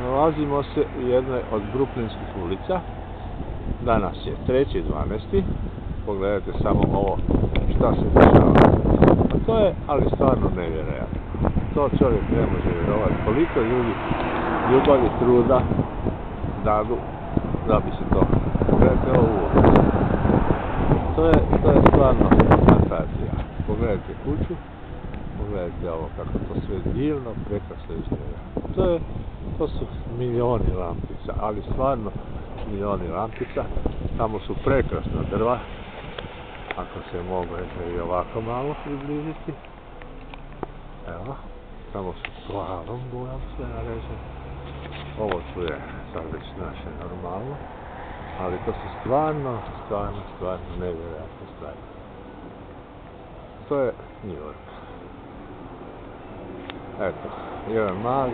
Nalazimo se u jednoj od bruklinskih ulica. Danas je 3.12. Pogledajte samo ovo šta se dešava. A to je, ali stvarno nevjerojatno. To čovjek ne može vjerovati. Koliko ljudi ljubavi, truda dadu da bi se to. Pogledajte ovu ulicu. To je stvarno fantazija. Pogledajte kuću. Pogledajte ovo kako to sve divno, prekrasno izgleda. To su milioni lampica, ali stvarno milioni lampica. Tamo su prekrasna drva, ako se mogu i ovako malo približiti. Evo, tamo su plavom bojom sve narežene. Ovo tu je sad već naše normalno, ali to su stvarno nevjerojatne stvari. To je New York. Eto, jedan mali